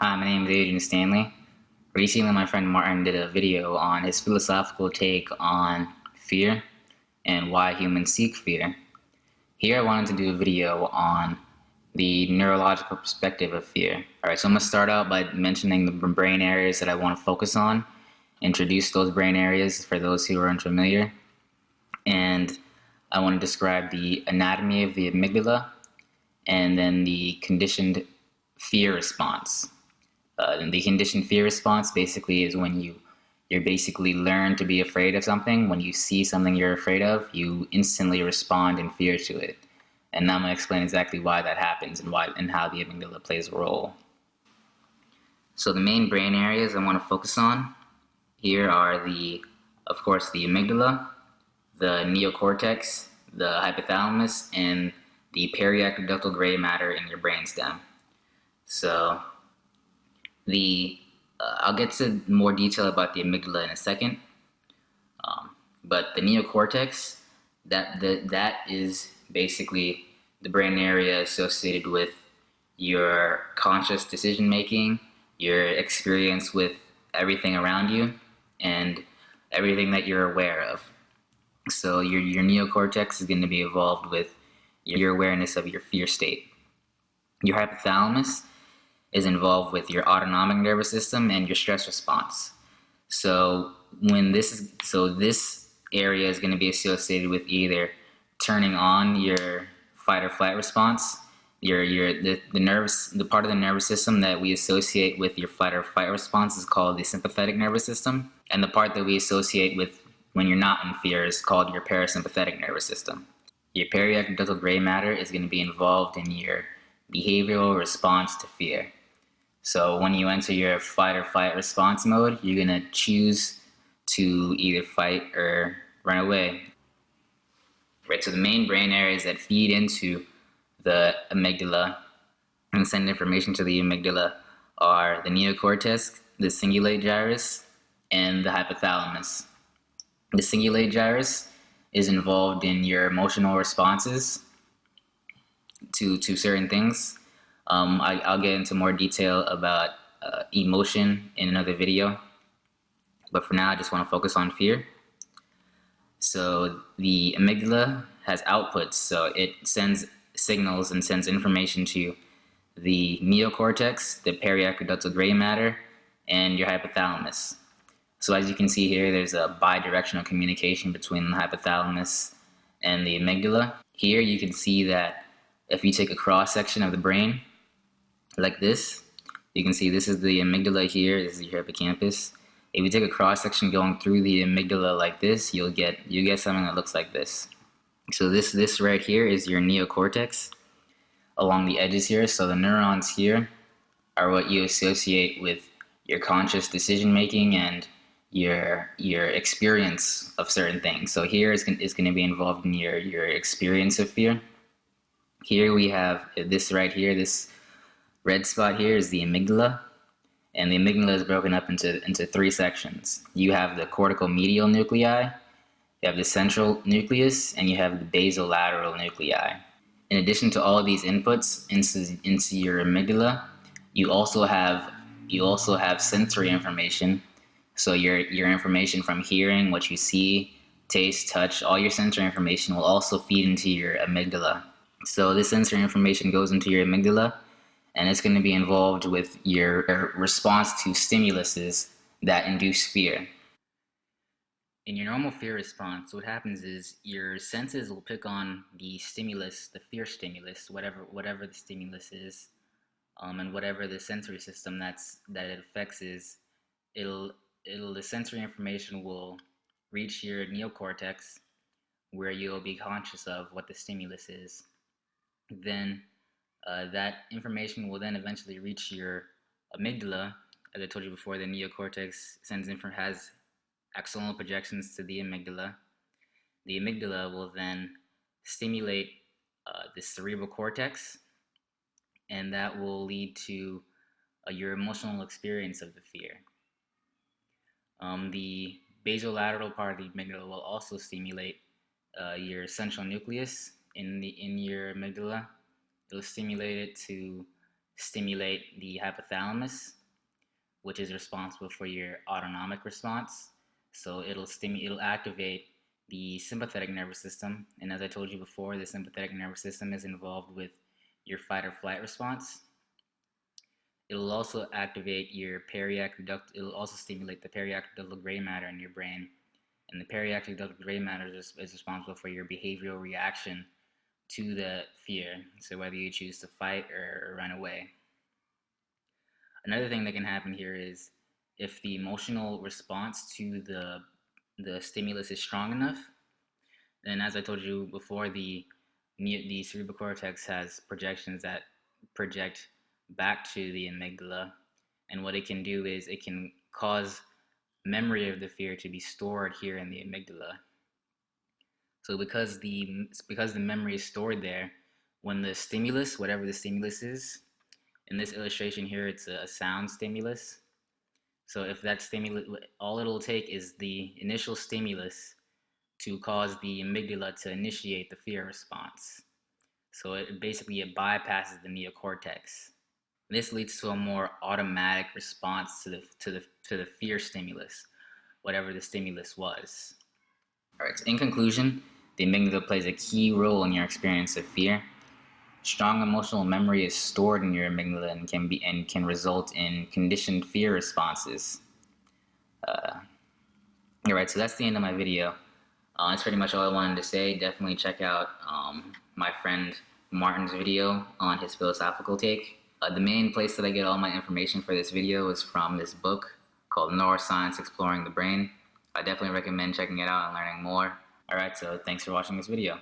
Hi, my name is Adrian Stanley. Recently, my friend Martin did a video on his philosophical take on fear and why humans seek fear. Here, I wanted to do a video on the neurological perspective of fear. Alright, so I'm going to start out by mentioning the brain areas that I want to focus on, introduce those brain areas for those who are unfamiliar, and I want to describe the anatomy of the amygdala and then the conditioned fear response. And the conditioned fear response basically is when you're basically learn to be afraid of something. When you see something you're afraid of, you instantly respond in fear to it. And now I'm going to explain exactly why that happens and how the amygdala plays a role. So the main brain areas I want to focus on here are of course, the amygdala, the neocortex, the hypothalamus, and the periaqueductal gray matter in your brainstem. So I'll get to more detail about the amygdala in a second, but the neocortex, that is basically the brain area associated with your conscious decision making, your experience with everything around you, and everything that you're aware of. So your neocortex is going to be involved with your awareness of your fear state. Your hypothalamus is involved with your autonomic nervous system and your stress response. So this area is going to be associated with either turning on your fight or flight response, the part of the nervous system that we associate with your fight or flight response is called the sympathetic nervous system, and the part that we associate with when you're not in fear is called your parasympathetic nervous system. Your periaqueductal gray matter is going to be involved in your behavioral response to fear. So when you enter your fight or flight response mode, you're going to choose to either fight or run away. Right, so the main brain areas that feed into the amygdala and send information to the amygdala are the neocortex, the cingulate gyrus, and the hypothalamus. The cingulate gyrus is involved in your emotional responses to certain things. I'll get into more detail about emotion in another video, but for now I just want to focus on fear. So the amygdala has outputs, so it sends signals and sends information to the neocortex, the periaqueductal gray matter, and your hypothalamus. So as you can see here, there's a bidirectional communication between the hypothalamus and the amygdala. Here you can see that if you take a cross-section of the brain, like this, you can see this is the amygdala here, this is your hippocampus. If you take a cross-section going through the amygdala like this, you get something that looks like this. So this right here is your neocortex along the edges here. So the neurons here are what you associate with your conscious decision making and your experience of certain things. So here is going to be involved in your experience of fear. Here we have this right here, this red spot here is the amygdala, and the amygdala is broken up into three sections. You have the cortical medial nuclei, you have the central nucleus, and you have the basolateral nuclei. In addition to all of these inputs into your amygdala, you also have sensory information. So your information from hearing, what you see, taste, touch, all your sensory information will also feed into your amygdala. So this sensory information goes into your amygdala, and it's going to be involved with your response to stimuluses that induce fear. In your normal fear response, what happens is your senses will pick on the stimulus, the fear stimulus, whatever the stimulus is, and whatever the sensory system that it affects is, the sensory information will reach your neocortex, where you'll be conscious of what the stimulus is. Then that information will then eventually reach your amygdala. As I told you before, the neocortex has axonal projections to the amygdala. The amygdala will then stimulate the cerebral cortex, and that will lead to your emotional experience of the fear. The basolateral part of the amygdala will also stimulate your central nucleus in your amygdala. It'll stimulate it to stimulate the hypothalamus, which is responsible for your autonomic response. So it'll activate the sympathetic nervous system, and as I told you before, the sympathetic nervous system is involved with your fight or flight response. It'll also activate your periaqueduct duct. It'll also stimulate the periaqueductal gray matter in your brain, and the periaqueductal gray matter is responsible for your behavioral reaction to the fear. So whether you choose to fight or run away. Another thing that can happen here is if the emotional response to the stimulus is strong enough, then as I told you before, the cerebral cortex has projections that project back to the amygdala, and what it can do is it can cause memory of the fear to be stored here in the amygdala. So because the memory is stored there, when the stimulus, whatever the stimulus is, in this illustration here, it's a sound stimulus. So if that stimulus, all it'll take is the initial stimulus to cause the amygdala to initiate the fear response. So it bypasses the neocortex. This leads to a more automatic response to the fear stimulus, whatever the stimulus was. All right. So in conclusion, the amygdala plays a key role in your experience of fear. Strong emotional memory is stored in your amygdala and can result in conditioned fear responses. All right, so that's the end of my video. That's pretty much all I wanted to say. Definitely check out my friend Martin's video on his philosophical take. The main place that I get all my information for this video is from this book called Neuroscience Exploring the Brain. I definitely recommend checking it out and learning more. All right, so thanks for watching this video.